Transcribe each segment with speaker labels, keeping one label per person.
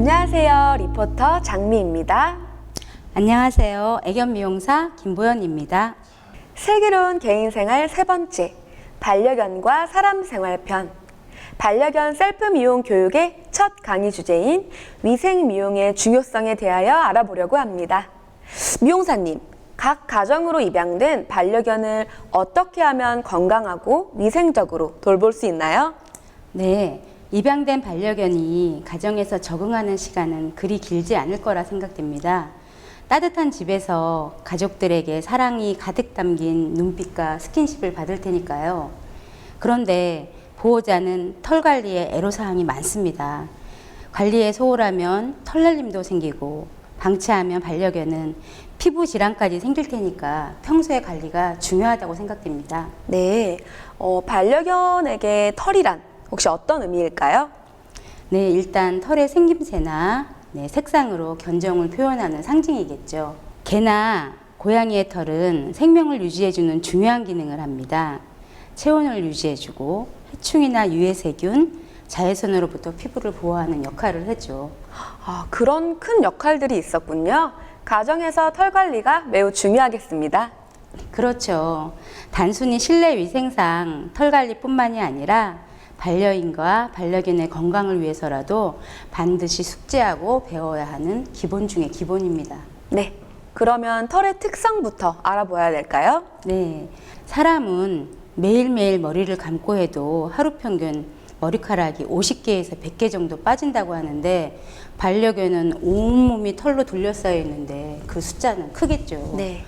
Speaker 1: 안녕하세요. 리포터 장미입니다.
Speaker 2: 안녕하세요. 애견 미용사 김보연입니다.
Speaker 1: 슬기로운 개인생활 세 번째, 반려견과 사람 생활편. 반려견 셀프 미용 교육의 첫 강의 주제인 위생 미용의 중요성에 대하여 알아보려고 합니다. 미용사님, 각 가정으로 입양된 반려견을 어떻게 하면 건강하고 위생적으로 돌볼 수 있나요?
Speaker 2: 네, 입양된 반려견이 가정에서 적응하는 시간은 그리 길지 않을 거라 생각됩니다. 따뜻한 집에서 가족들에게 사랑이 가득 담긴 눈빛과 스킨십을 받을 테니까요. 그런데 보호자는 털 관리에 애로사항이 많습니다. 관리에 소홀하면 털날림도 생기고 방치하면 반려견은 피부 질환까지 생길 테니까 평소에 관리가 중요하다고 생각됩니다.
Speaker 1: 네, 반려견에게 털이란 혹시 어떤 의미일까요?
Speaker 2: 네, 일단 털의 생김새나 색상으로 견종을 표현하는 상징이겠죠. 개나 고양이의 털은 생명을 유지해주는 중요한 기능을 합니다. 체온을 유지해주고 해충이나 유해세균, 자외선으로부터 피부를 보호하는 역할을 하죠.
Speaker 1: 그런 큰 역할들이 있었군요. 가정에서 털 관리가 매우 중요하겠습니다.
Speaker 2: 그렇죠. 단순히 실내 위생상 털 관리뿐만이 아니라 반려인과 반려견의 건강을 위해서라도 반드시 숙지하고 배워야 하는 기본 중의 기본입니다.
Speaker 1: 네, 그러면 털의 특성부터 알아봐야 될까요?
Speaker 2: 네, 사람은 매일매일 머리를 감고 해도 하루 평균 머리카락이 50개에서 100개 정도 빠진다고 하는데 반려견은 온몸이 털로 둘러싸여 있는데 그 숫자는 크겠죠.
Speaker 1: 네.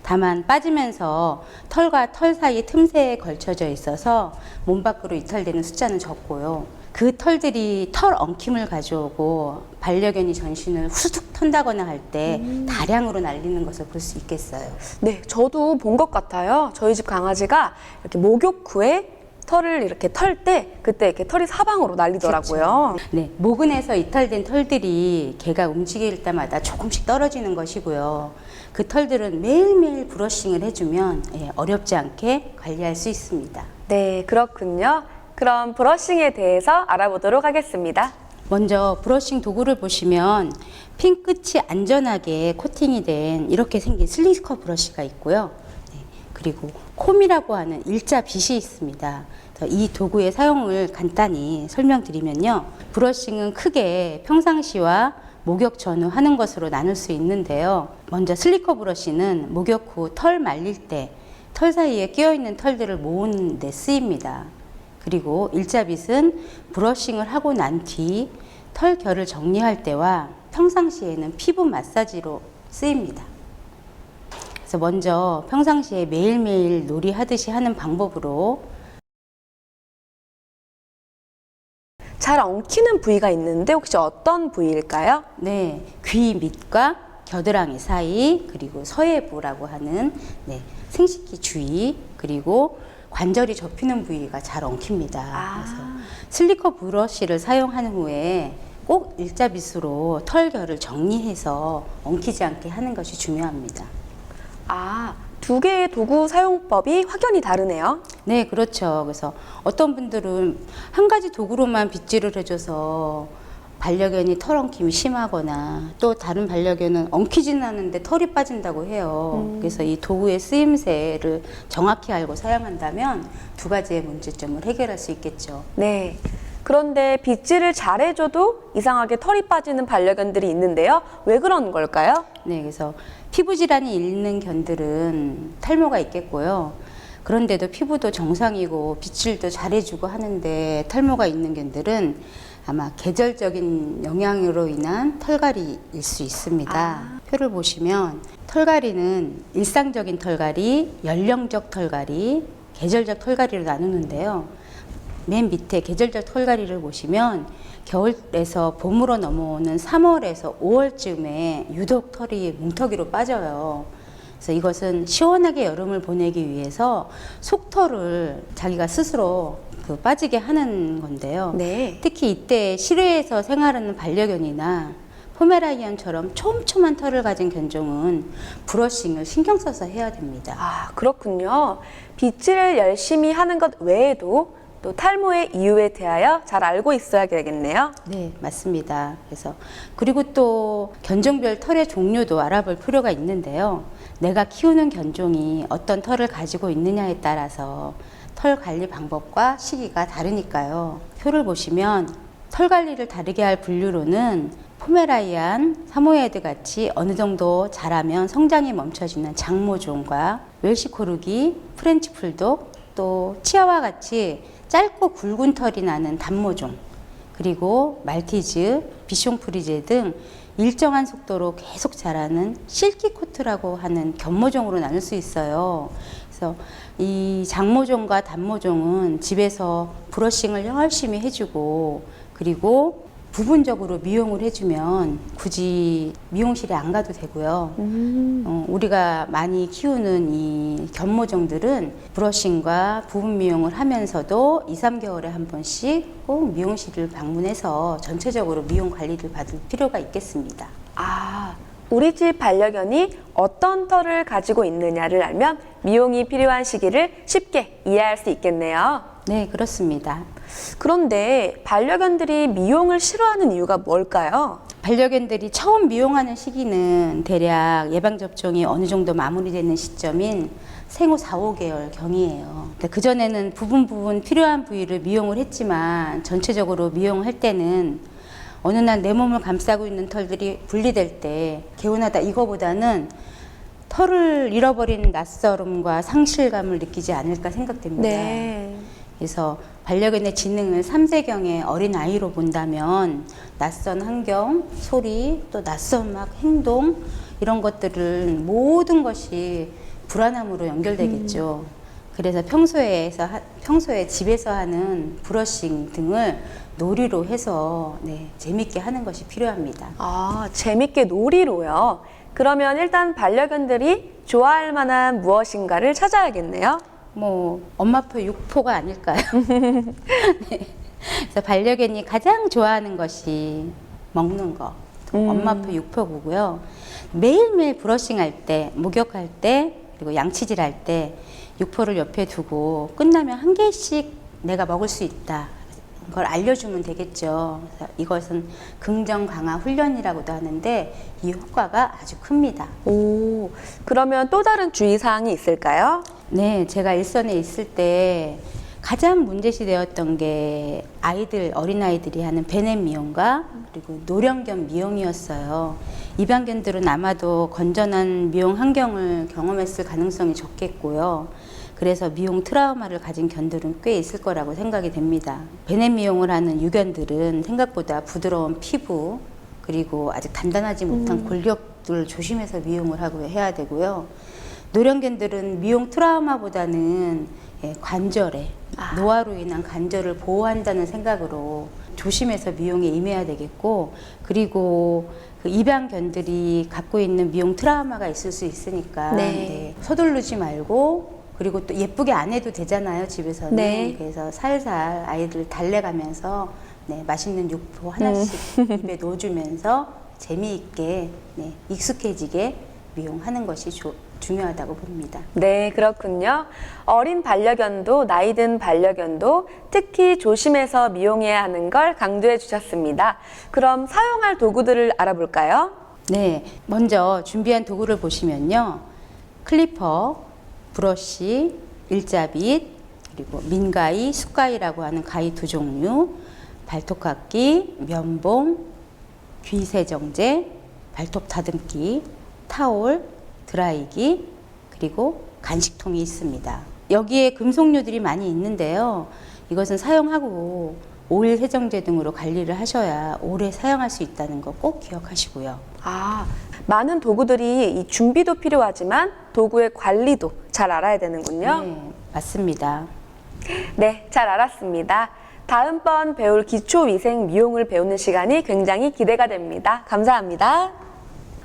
Speaker 2: 다만 빠지면서 털과 털 사이 틈새에 걸쳐져 있어서 몸 밖으로 이탈되는 숫자는 적고요. 그 털들이 털 엉킴을 가져오고 반려견이 전신을 후둑 턴다거나 할 때 다량으로 날리는 것을 볼 수 있겠어요.
Speaker 1: 네, 저도 본 것 같아요. 저희 집 강아지가 이렇게 목욕 후에 털을 이렇게 털 때 그때 이렇게 털이 사방으로 날리더라고요.
Speaker 2: 그렇죠. 네, 모근에서 이탈된 털들이 개가 움직일 때마다 조금씩 떨어지는 것이고요. 그 털들은 매일매일 브러싱을 해주면 어렵지 않게 관리할 수 있습니다.
Speaker 1: 네, 그렇군요. 그럼 브러싱에 대해서 알아보도록 하겠습니다.
Speaker 2: 먼저 브러싱 도구를 보시면 핀 끝이 안전하게 코팅이 된 이렇게 생긴 슬리커 브러쉬가 있고요. 그리고 콤이라고 하는 일자 빗이 있습니다. 이 도구의 사용을 간단히 설명드리면요. 브러싱은 크게 평상시와 목욕 전후 하는 것으로 나눌 수 있는데요. 먼저 슬리커 브러쉬는 목욕 후 털 말릴 때 털 사이에 끼어있는 털들을 모으는 데 쓰입니다. 그리고 일자빗은 브러싱을 하고 난 뒤 털 결을 정리할 때와 평상시에는 피부 마사지로 쓰입니다. 그래서 먼저 평상시에 매일매일 놀이하듯이 하는 방법으로
Speaker 1: 잘 엉키는 부위가 있는데 혹시 어떤 부위일까요?
Speaker 2: 네, 귀 밑과 겨드랑이 사이 그리고 서해부라고 하는 생식기 주위 그리고 관절이 접히는 부위가 잘 엉킵니다. 그래서 슬리커 브러쉬를 사용한 후에 꼭 일자빗으로 털결을 정리해서 엉키지 않게 하는 것이 중요합니다.
Speaker 1: 두 개의 도구 사용법이 확연히 다르네요.
Speaker 2: 네, 그렇죠. 그래서 어떤 분들은 한 가지 도구로만 빗질을 해줘서 반려견이 털 엉킴이 심하거나 또 다른 반려견은 엉키지는 않는데 털이 빠진다고 해요. 그래서 이 도구의 쓰임새를 정확히 알고 사용한다면 두 가지의 문제점을 해결할 수 있겠죠.
Speaker 1: 네. 그런데 빗질을 잘해줘도 이상하게 털이 빠지는 반려견들이 있는데요. 왜 그런 걸까요?
Speaker 2: 네, 그래서 피부 질환이 있는 견들은 탈모가 있겠고요. 그런데도 피부도 정상이고 빗질도 잘해주고 하는데 탈모가 있는 견들은 아마 계절적인 영향으로 인한 털갈이일 수 있습니다. 표를 보시면 털갈이는 일상적인 털갈이, 연령적 털갈이, 계절적 털갈이로 나누는데요. 맨 밑에 계절적 털갈이를 보시면 겨울에서 봄으로 넘어오는 3월에서 5월쯤에 유독 털이 뭉텅이로 빠져요. 그래서 이것은 시원하게 여름을 보내기 위해서 속털을 자기가 스스로 빠지게 하는 건데요.
Speaker 1: 네.
Speaker 2: 특히 이때 실외에서 생활하는 반려견이나 포메라니언처럼 촘촘한 털을 가진 견종은 브러싱을 신경 써서 해야 됩니다.
Speaker 1: 그렇군요. 빗질을 열심히 하는 것 외에도 또 탈모의 이유에 대하여 잘 알고 있어야 되겠네요.
Speaker 2: 네, 맞습니다. 그리고 또 견종별 털의 종류도 알아볼 필요가 있는데요. 내가 키우는 견종이 어떤 털을 가지고 있느냐에 따라서 털 관리 방법과 시기가 다르니까요. 표를 보시면 털 관리를 다르게 할 분류로는 포메라이안, 사모예드 같이 어느 정도 자라면 성장이 멈춰지는 장모종과 웰시코르기, 프렌치 풀독, 또 치아와 같이 짧고 굵은 털이 나는 단모종, 그리고 말티즈, 비숑 프리제 등 일정한 속도로 계속 자라는 실키코트라고 하는 견모종으로 나눌 수 있어요. 그래서 이 장모종과 단모종은 집에서 브러싱을 열심히 해주고, 그리고 부분적으로 미용을 해주면 굳이 미용실에 안 가도 되고요. 우리가 많이 키우는 이 견모종들은 브러싱과 부분 미용을 하면서도 2, 3개월에 한 번씩 꼭 미용실을 방문해서 전체적으로 미용 관리를 받을 필요가 있겠습니다.
Speaker 1: 아, 우리 집 반려견이 어떤 털을 가지고 있느냐를 알면 미용이 필요한 시기를 쉽게 이해할 수 있겠네요.
Speaker 2: 네, 그렇습니다.
Speaker 1: 그런데 반려견들이 미용을 싫어하는 이유가 뭘까요?
Speaker 2: 반려견들이 처음 미용하는 시기는 대략 예방접종이 어느 정도 마무리되는 시점인 생후 4, 5개월 경이에요. 그전에는 부분 필요한 부위를 미용을 했지만 전체적으로 미용할 때는 어느 날 내 몸을 감싸고 있는 털들이 분리될 때 개운하다 이거보다는 털을 잃어버린 낯설음과 상실감을 느끼지 않을까 생각됩니다.
Speaker 1: 네.
Speaker 2: 그래서 반려견의 지능을 3세경의 어린아이로 본다면 낯선 환경, 소리, 또 낯선 막 행동 이런 것들은 모든 것이 불안함으로 연결되겠죠. 그래서 평소에 집에서 하는 브러싱 등을 놀이로 해서 재밌게 하는 것이 필요합니다.
Speaker 1: 아, 재밌게 놀이로요. 그러면 일단 반려견들이 좋아할 만한 무엇인가를 찾아야겠네요.
Speaker 2: 엄마표 육포가 아닐까요? 네. 그래서 반려견이 가장 좋아하는 것이 먹는 거. 엄마표 육포고요. 매일매일 브러싱할 때, 목욕할 때, 그리고 양치질 할 때 육포를 옆에 두고 끝나면 한 개씩 내가 먹을 수 있다. 그걸 알려주면 되겠죠. 그래서 이것은 긍정 강화 훈련이라고도 하는데 이 효과가 아주 큽니다.
Speaker 1: 오, 그러면 또 다른 주의사항이 있을까요?
Speaker 2: 네, 제가 일선에 있을 때 가장 문제시 되었던 게 어린아이들이 하는 베넷 미용과 그리고 노령견 미용이었어요. 입양견들은 아마도 건전한 미용 환경을 경험했을 가능성이 적겠고요. 그래서 미용 트라우마를 가진 견들은 꽤 있을 거라고 생각이 됩니다. 베넷 미용을 하는 유견들은 생각보다 부드러운 피부, 그리고 아직 단단하지 못한 골격들을 조심해서 미용을 하고 해야 되고요. 노령견들은 미용 트라우마보다는 관절에 노화로 인한 관절을 보호한다는 생각으로 조심해서 미용에 임해야 되겠고, 그리고 그 입양견들이 갖고 있는 미용 트라우마가 있을 수 있으니까 서두르지 말고, 그리고 또 예쁘게 안 해도 되잖아요, 집에서는.
Speaker 1: 네.
Speaker 2: 그래서 살살 아이들 달래가면서 맛있는 육포 하나씩 입에 넣어주면서 재미있게 익숙해지게 미용하는 것이 중요하다고 봅니다.
Speaker 1: 네, 그렇군요. 어린 반려견도 나이 든 반려견도 특히 조심해서 미용해야 하는 걸 강조해 주셨습니다. 그럼 사용할 도구들을 알아볼까요?
Speaker 2: 네, 먼저 준비한 도구를 보시면요. 클리퍼, 브러쉬, 일자빗, 그리고 민가위, 숫가위라고 하는 가위 2종류, 발톱깎기, 면봉, 귀세정제, 발톱 다듬기, 타올, 드라이기, 그리고 간식통이 있습니다. 여기에 금속류들이 많이 있는데요. 이것은 사용하고 오일 세정제 등으로 관리를 하셔야 오래 사용할 수 있다는 거 꼭 기억하시고요.
Speaker 1: 아, 많은 도구들이 이 준비도 필요하지만 도구의 관리도 잘 알아야 되는군요.
Speaker 2: 네, 맞습니다.
Speaker 1: 네, 잘 알았습니다. 다음번 배울 기초위생 미용을 배우는 시간이 굉장히 기대가 됩니다. 감사합니다.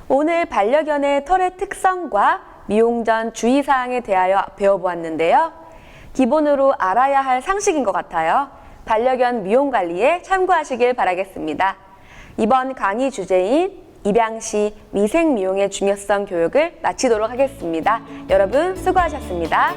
Speaker 1: 오늘 반려견의 털의 특성과 미용 전 주의사항에 대하여 배워보았는데요. 기본으로 알아야 할 상식인 것 같아요. 반려견 미용 관리에 참고하시길 바라겠습니다. 이번 강의 주제인 입양 시 위생 미용의 중요성 교육을 마치도록 하겠습니다. 여러분 수고하셨습니다.